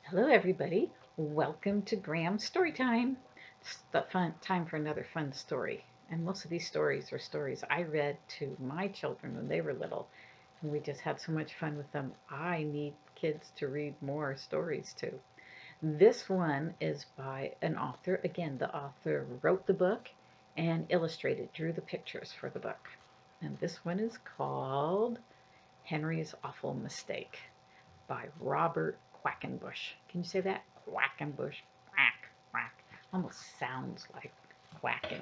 Hello, everybody. Welcome to Graham's Storytime. It's the fun time for another fun story. And most of these stories are stories I read to my children when they were little, and we just had so much fun with them. I need kids to read more stories too. This one is by an author. Again, the author wrote the book and illustrated, drew the pictures for the book. And this one is called Henry's Awful Mistake by Robert Quackenbush. Can you say that? Quackenbush. Quack, quack. Almost sounds like quacking.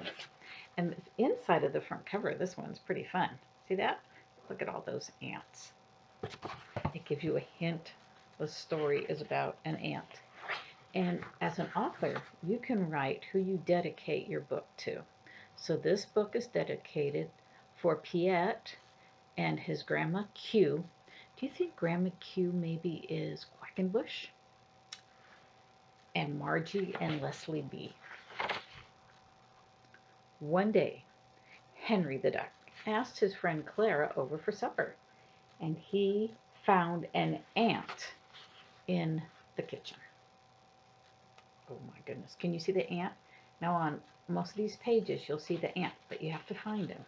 And the inside of the front cover of this one's pretty fun. See that? Look at all those ants. It gives you a hint the story is about an ant. And as an author, you can write who you dedicate your book to. So this book is dedicated for Piet and his grandma Q. Do you think Grandma Q maybe is Quackenbush? And Margie and Leslie B. One day, Henry the Duck asked his friend Clara over for supper, and he found an ant in the kitchen. Oh my goodness. Can you see the ant? Now on most of these pages you'll see the ant, but you have to find him.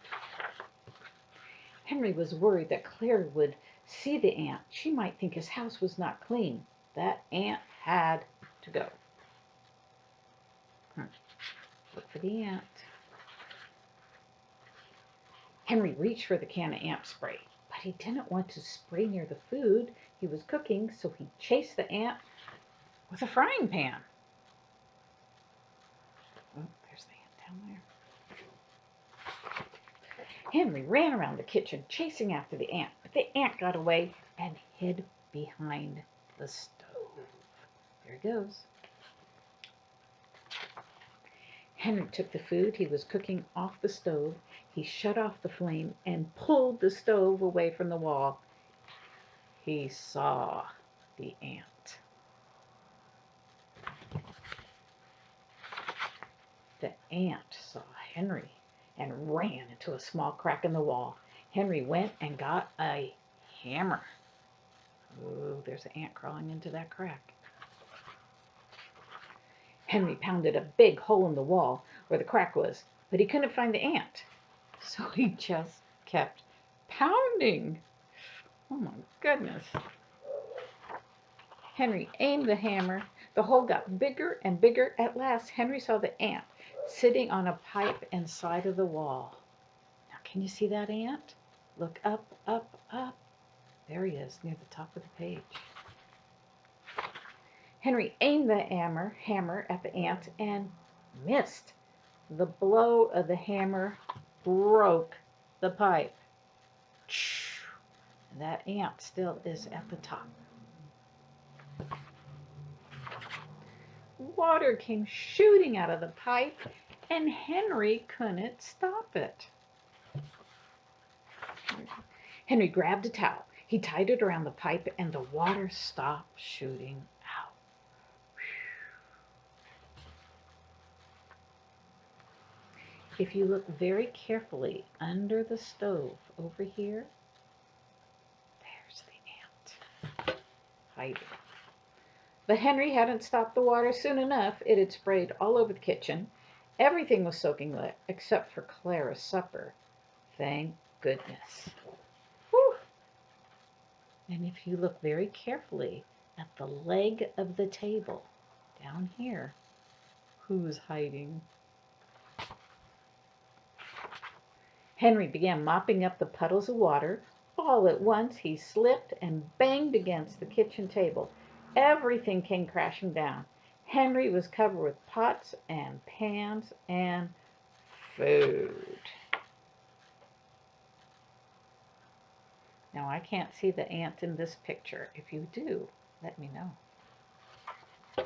Henry was worried that Clara would see the ant. She might think his house was not clean. That ant had to go. Look for the ant. Henry reached for the can of ant spray, but he didn't want to spray near the food he was cooking, so he chased the ant with a frying pan. Oh, there's the ant down there. Henry ran around the kitchen chasing after the ant, but the ant got away and hid behind the stove. There he goes. Henry took the food he was cooking off the stove. He shut off the flame and pulled the stove away from the wall. He saw the ant. The ant saw Henry and ran into a small crack in the wall. Henry went and got a hammer. Oh, there's an ant crawling into that crack. Henry pounded a big hole in the wall where the crack was, but he couldn't find the ant. So he just kept pounding. Oh my goodness. Henry aimed the hammer. The hole got bigger and bigger. At last, Henry saw the ant sitting on a pipe inside of the wall. Now, can you see that ant? Look up, up, up. There he is, near the top of the page. Henry aimed the hammer at the ant and missed. The blow of the hammer broke the pipe. That ant still is at the top. Water came shooting out of the pipe, and Henry couldn't stop it. Henry grabbed a towel. He tied it around the pipe, and the water stopped shooting out. If you look very carefully under the stove over here, there's the ant hiding. But Henry hadn't stopped the water soon enough. It had sprayed all over the kitchen. Everything was soaking wet except for Clara's supper. Thank goodness. Whew. And if you look very carefully at the leg of the table down here, who's hiding? Henry began mopping up the puddles of water. All at once he slipped and banged against the kitchen table. Everything came crashing down. Henry was covered with pots and pans and food. Now I can't see the ant in this picture. If you do, let me know.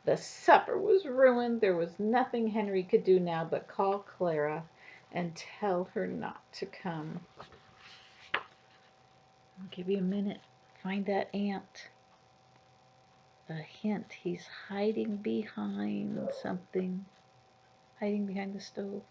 The supper was ruined. There was nothing Henry could do now but call Clara and tell her not to come. I'll give you a minute. Find that ant. A hint, he's hiding behind something. Hiding behind the stove.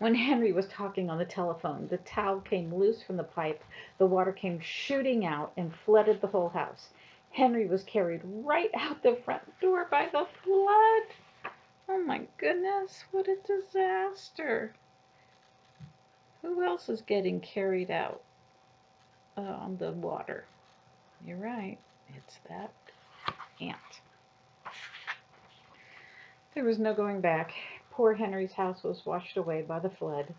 When Henry was talking on the telephone, the towel came loose from the pipe, the water came shooting out and flooded the whole house. Henry was carried right out the front door by the flood. Oh my goodness, what a disaster. Who else is getting carried out on the water? You're right, it's that ant. There was no going back. Poor Henry's house was washed away by the flood.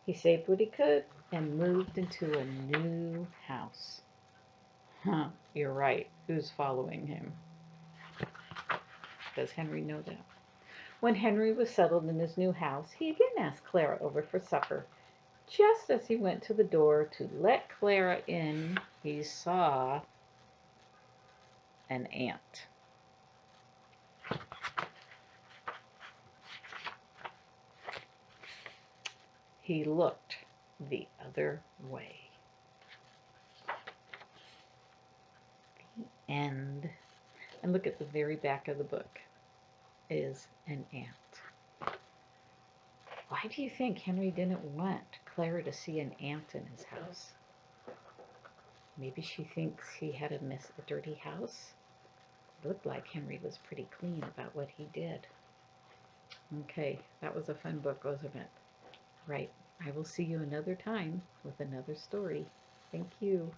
He saved what he could and moved into a new house. Huh, you're right. Who's following him? Does Henry know that? When Henry was settled in his new house, he again asked Clara over for supper. Just as he went to the door to let Clara in, he saw an ant. He looked the other way. End. And look at the very back of the book is an ant. Why do you think Henry didn't want Clara to see an ant in his house? Maybe she thinks he had a dirty house. It looked like Henry was pretty clean about what he did. Okay, that was a fun book, wasn't it? Right. I will see you another time with another story. Thank you.